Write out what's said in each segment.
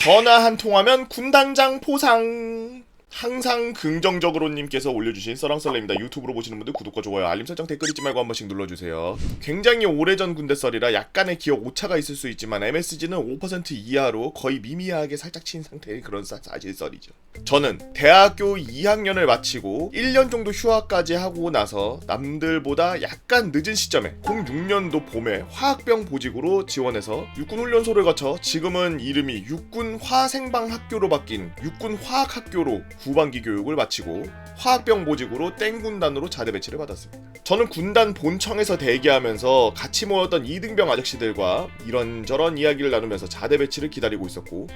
전화 한 통하면 군단장 포상. 항상 긍정적으로 님께서 올려주신 썰랑썰레입니다. 유튜브로 보시는 분들 구독과 좋아요, 알림 설정, 댓글 잊지 말고 한 번씩 눌러주세요. 굉장히 오래전 군대 썰이라 약간의 기억 오차가 있을 수 있지만 MSG는 5% 이하로 거의 미미하게 살짝 친 상태의 그런 사실 썰이죠. 저는 대학교 2학년을 마치고 1년 정도 휴학까지 하고 나서 남들보다 약간 늦은 시점에 06년도 봄에 화학병 보직으로 지원해서 육군훈련소를 거쳐 지금은 이름이 육군화생방학교로 바뀐 육군화학학교로 후반기 교육을 마치고 화학병 보직으로 땡군단으로 자대 배치를 받았습니다. 저는 군단 본청에서 대기하면서 같이 모였던 이등병 아저씨들과 이런저런 이야기를 나누면서 자대 배치를 기다리고 있었고,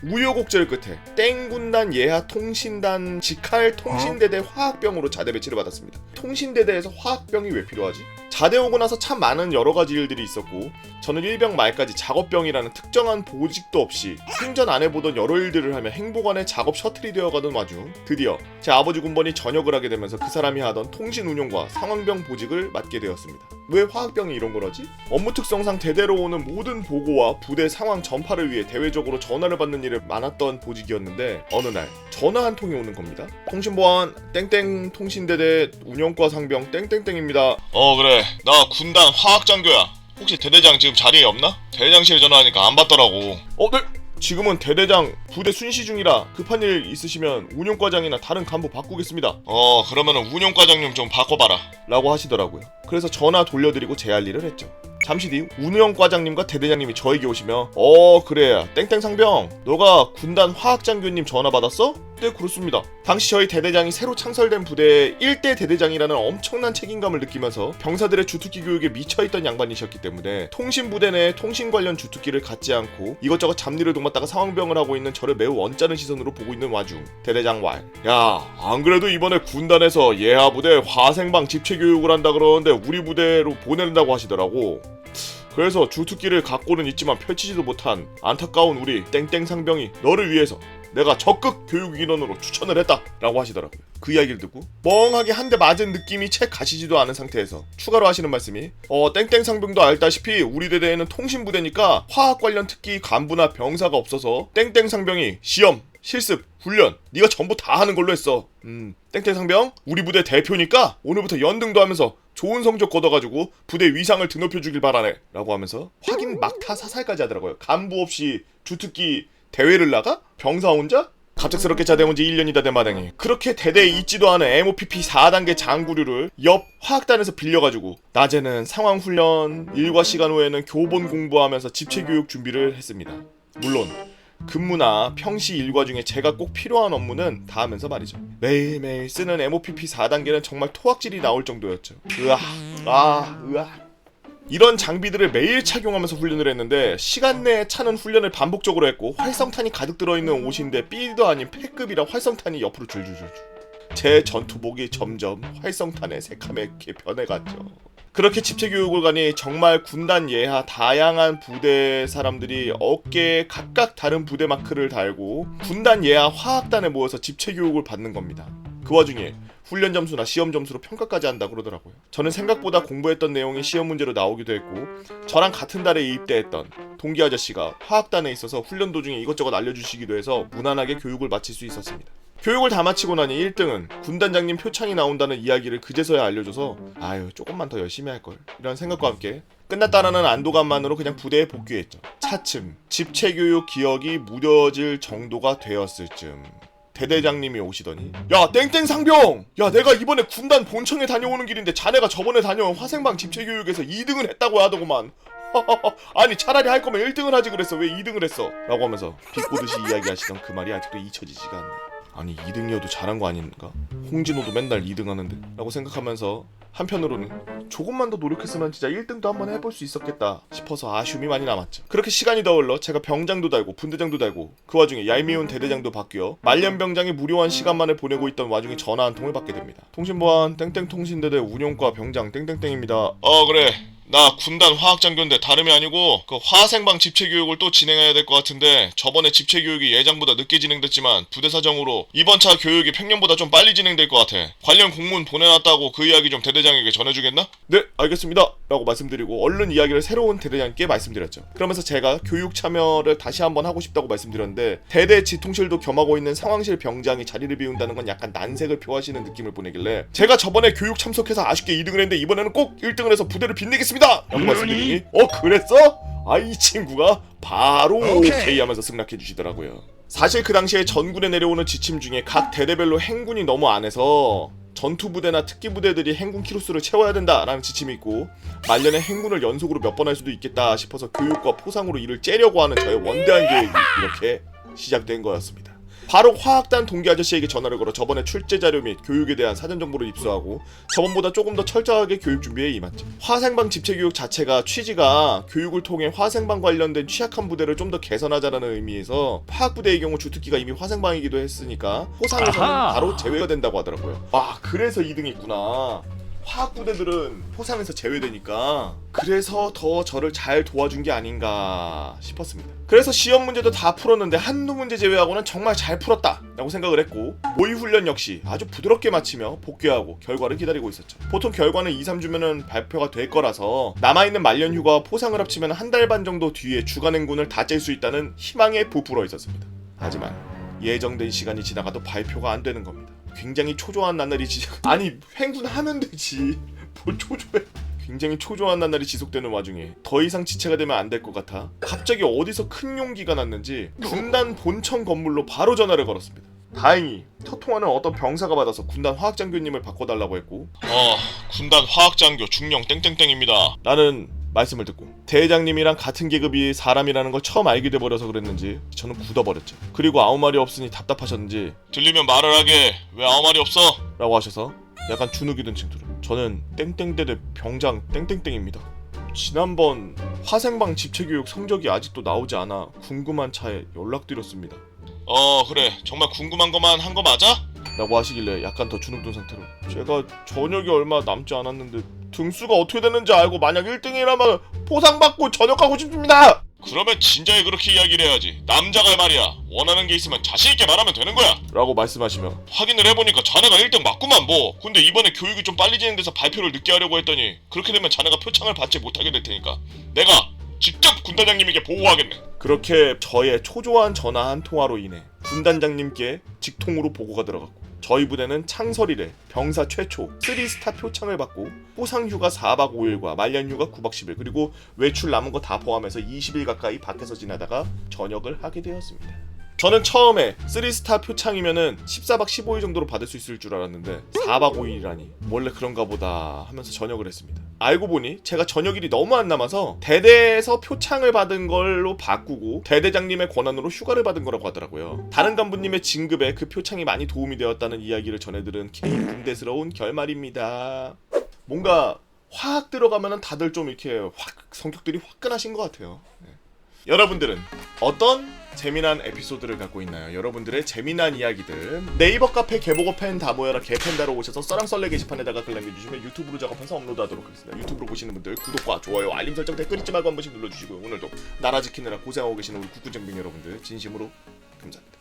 우여곡절 끝에 땡군단 예하 통신단 직할 통신대대 화학병으로 자대 배치를 받았습니다. 통신대대에서 화학병이 왜 필요하지? 자대 오고 나서 참 많은 여러가지 일들이 있었고, 저는 일병 말까지 작업병이라는 특정한 보직도 없이 생전 안 해보던 여러 일들을 하며 행보관의 작업 셔틀이 되어가던 와중 드디어 제 아버지 군번이 전역을 하게 되면서 그 사람이 하던 통신 운용과 상황병 보직을 맡게 되었습니다. 왜 화학병이 이런 거라지? 업무 특성상 대대로 오는 모든 보고와 부대 상황 전파를 위해 대외적으로 전화를 받는 일이 많았던 보직이었는데, 어느 날 전화 한 통이 오는 겁니다. 통신보안 땡땡 통신대대 운영과 상병 땡땡땡입니다. 그래, 나 군단 화학장교야. 혹시 대대장 지금 자리에 없나? 대대장실에 전화하니까 안 받더라고. 네. 지금은 대대장 부대 순시 중이라 급한 일 있으시면 운용과장이나 다른 간부 바꾸겠습니다. 그러면은 운용과장님 좀 바꿔봐라 라고 하시더라고요. 그래서 전화 돌려드리고 제 할 일을 했죠. 잠시 뒤 운영과장님과 대대장님이 저에게 오시며 그래 땡땡 상병, 너가 군단 화학장교님 전화 받았어? 네, 그렇습니다. 당시 저희 대대장이 새로 창설된 부대의 1대 대대장이라는 엄청난 책임감을 느끼면서 병사들의 주특기 교육에 미쳐있던 양반이셨기 때문에 통신부대 내에 통신 관련 주특기를 갖지 않고 이것저것 잡일을 도맡다가 상황병을 하고 있는 저를 매우 언짢은 시선으로 보고 있는 와중 대대장 왈, 야, 안 그래도 이번에 군단에서 예하부대 화생방 집체교육을 한다 그러는데 우리 부대로 보낸다고 하시더라고. 그래서 주특기를 갖고는 있지만 펼치지도 못한 안타까운 우리 땡땡 상병이 너를 위해서 내가 적극 교육 인원으로 추천을 했다 라고 하시더라고요. 그 이야기를 듣고 멍하게 한 대 맞은 느낌이 채 가시지도 않은 상태에서 추가로 하시는 말씀이 땡땡 상병도 알다시피 우리 대대에는 통신부대니까 화학 관련 특기 간부나 병사가 없어서 땡땡 상병이 시험, 실습, 훈련 네가 전부 다 하는 걸로 했어. 땡땡 상병, 우리 부대 대표니까 오늘부터 연등도 하면서 좋은 성적 거둬가지고 부대 위상을 드높여주길 바라네 라고 하면서 확인 막타 사살까지 하더라고요. 간부 없이 주특기 대회를 나가? 병사 혼자? 갑작스럽게 자대온 지 1년이다 된 마당에 그렇게 대대에 있지도 않은 MOPP 4단계 장구류를 옆 화학단에서 빌려가지고 낮에는 상황훈련, 일과 시간 후에는 교본 공부하면서 집체교육 준비를 했습니다. 물론 근무나 평시 일과 중에 제가 꼭 필요한 업무는 다 하면서 말이죠. 매일매일 쓰는 MOPP 4단계는 정말 토악질이 나올 정도였죠. 이런 장비들을 매일 착용하면서 훈련을 했는데 시간 내에 차는 훈련을 반복적으로 했고, 활성탄이 가득 들어있는 옷인데 B도 아닌 패급이라 활성탄이 옆으로 줄줄줄. 제 전투복이 점점 활성탄의 새카맣게 변해갔죠. 그렇게 집체교육을 가니 정말 군단 예하 다양한 부대 사람들이 어깨에 각각 다른 부대 마크를 달고 군단 예하 화학단에 모여서 집체교육을 받는 겁니다. 그 와중에 훈련 점수나 시험 점수로 평가까지 한다 그러더라고요. 저는 생각보다 공부했던 내용이 시험 문제로 나오기도 했고, 저랑 같은 달에 입대했던 동기 아저씨가 화학단에 있어서 훈련 도중에 이것저것 알려주시기도 해서 무난하게 교육을 마칠 수 있었습니다. 교육을 다 마치고 나니 1등은 군단장님 표창이 나온다는 이야기를 그제서야 알려줘서 조금만 더 열심히 할걸 이런 생각과 함께 끝났다라는 안도감만으로 그냥 부대에 복귀했죠. 차츰 집체교육 기억이 무뎌질 정도가 되었을 즈음 대대장님이 오시더니, 야 땡땡 상병, 야 내가 이번에 군단 본청에 다녀오는 길인데 자네가 저번에 다녀온 화생방 집체교육에서 2등을 했다고 하더구만. 아니 차라리 할 거면 1등을 하지 그랬어, 왜 2등을 했어? 라고 하면서 비꼬듯이 이야기하시던 그 말이 아직도 잊혀지지가 않네. 아니 2등이어도 잘한 거 아닌가? 홍진호도 맨날 2등 하는데 라고 생각하면서 한편으로는 조금만 더 노력했으면 진짜 1등도 한번 해볼 수 있었겠다 싶어서 아쉬움이 많이 남았죠. 그렇게 시간이 더 흘러 제가 병장도 달고 분대장도 달고 그 와중에 얄미운 대대장도 바뀌어 말년병장이 무료한 시간만을 보내고 있던 와중에 전화 한 통을 받게 됩니다. 통신보안 땡땡 통신대대 운용과 병장 땡땡땡입니다. 그래, 나 군단 화학장교인데 다름이 아니고 그 화생방 집체교육을 또 진행해야 될 것 같은데 저번에 집체교육이 예정보다 늦게 진행됐지만 부대 사정으로 이번 차 교육이 평년보다 좀 빨리 진행될 것 같아. 관련 공문 보내놨다고 그 이야기 좀 대대장에게 전해주겠나? 네, 알겠습니다 라고 말씀드리고 얼른 이야기를 새로운 대대장께 말씀드렸죠. 그러면서 제가 교육 참여를 다시 한번 하고 싶다고 말씀드렸는데 대대 지통실도 겸하고 있는 상황실 병장이 자리를 비운다는 건 약간 난색을 표하시는 느낌을 보내길래 제가 저번에 교육 참석해서 아쉽게 2등을 했는데 이번에는 꼭 1등을 해서 부대를 빛내겠습니다 라고 말씀드리니 그랬어? 이 친구가 바로 오케이 하면서 승낙해 주시더라고요. 사실 그 당시에 전군에 내려오는 지침 중에 각 대대별로 행군이 너무 안 해서 전투부대나 특기부대들이 행군 키로수를 채워야 된다라는 지침이 있고 말년에 행군을 연속으로 몇 번 할 수도 있겠다 싶어서 교육과 포상으로 이를 째려고 하는 저의 원대한 계획이 이렇게 시작된 거였습니다. 바로 화학단 동기 아저씨에게 전화를 걸어 저번에 출제 자료 및 교육에 대한 사전 정보를 입수하고 저번보다 조금 더 철저하게 교육 준비에 임했죠. 화생방 집체 교육 자체가 취지가 교육을 통해 화생방 관련된 취약한 부대를 좀 더 개선하자라는 의미에서 화학부대의 경우 주특기가 이미 화생방이기도 했으니까 포상에서는 바로 제외가 된다고 하더라고요. 그래서 2등이 있구나. 화학부대들은 포상에서 제외되니까 그래서 더 저를 잘 도와준 게 아닌가 싶었습니다. 그래서 시험 문제도 다 풀었는데 한두 문제 제외하고는 정말 잘 풀었다 라고 생각을 했고 모의 훈련 역시 아주 부드럽게 마치며 복귀하고 결과를 기다리고 있었죠. 보통 결과는 2-3주면은 발표가 될 거라서 남아있는 말년 휴가와 포상을 합치면 한 달 반 정도 뒤에 주간 행군을 다 짤 수 있다는 희망에 부풀어 있었습니다. 하지만 예정된 시간이 지나가도 발표가 안 되는 겁니다. 굉장히 초조한 나날이 아니 행군하면 되지 뭘 초조해. 굉장히 초조한 나날이 지속되는 와중에 더 이상 지체가 되면 안 될 것 같아 갑자기 어디서 큰 용기가 났는지 군단 본청 건물로 바로 전화를 걸었습니다. 다행히 첫 통화는 어떤 병사가 받아서 군단 화학장교님을 바꿔달라고 했고 군단 화학장교 중령 땡땡땡입니다. 나는 말씀을 듣고 대장님이랑 같은 계급이 사람이라는 걸 처음 알게 돼버려서 그랬는지 저는 굳어버렸죠. 그리고 아무 말이 없으니 답답하셨는지 들리면 말을 하게 왜 아무 말이 없어? 라고 하셔서 약간 주눅이 든 칭투를 저는 땡땡대대 병장 땡땡땡입니다. 지난번 화생방 집체교육 성적이 아직도 나오지 않아 궁금한 차에 연락드렸습니다. 그래 정말 궁금한 것만 한 거 맞아? 라고 하시길래 약간 더 주눅 든 상태로 제가 저녁이 얼마 남지 않았는데 등수가 어떻게 되는지 알고 만약 1등이라면 포상받고 전역하고 싶습니다. 그러면 진작에 그렇게 이야기를 해야지. 남자가 말이야 원하는 게 있으면 자신있게 말하면 되는 거야 라고 말씀하시며 확인을 해보니까 자네가 1등 맞구만 뭐. 근데 이번에 교육이 좀 빨리 진행돼서 발표를 늦게 하려고 했더니 그렇게 되면 자네가 표창을 받지 못하게 될 테니까 내가 직접 군단장님에게 보고하겠네. 그렇게 저의 초조한 전화 한 통화로 인해 군단장님께 직통으로 보고가 들어갔고 저희 부대는 창설 이래 병사 최초 3스타 표창을 받고 포상휴가 4박 5일과 말년휴가 9박 10일 그리고 외출 남은 거 다 포함해서 20일 가까이 밖에서 지내다가 전역을 하게 되었습니다. 저는 처음에 3스타 표창이면은 14박 15일 정도로 받을 수 있을 줄 알았는데 4박 5일이라니 원래 그런가 보다 하면서 전역을 했습니다. 알고 보니 제가 전역일이 너무 안 남아서 대대에서 표창을 받은 걸로 바꾸고 대대장님의 권한으로 휴가를 받은 거라고 하더라고요. 다른 간부님의 진급에 그 표창이 많이 도움이 되었다는 이야기를 전해들은 개인 군대스러운 결말입니다. 뭔가 화학 들어가면은 다들 좀 이렇게 성격들이 화끈하신 것 같아요. 여러분들은 어떤 재미난 에피소드를 갖고 있나요? 여러분들의 재미난 이야기들 네이버 카페 개보고 팬 다 모여라 개팬다로 오셔서 썰랑썰레 게시판에다가 글 남겨주시면 유튜브로 작업해서 업로드하도록 하겠습니다. 유튜브로 보시는 분들 구독과 좋아요 알림 설정 댓글 잊지 말고 한 번씩 눌러주시고요. 오늘도 나라 지키느라 고생하고 계시는 우리 국군장병 여러분들 진심으로 감사합니다.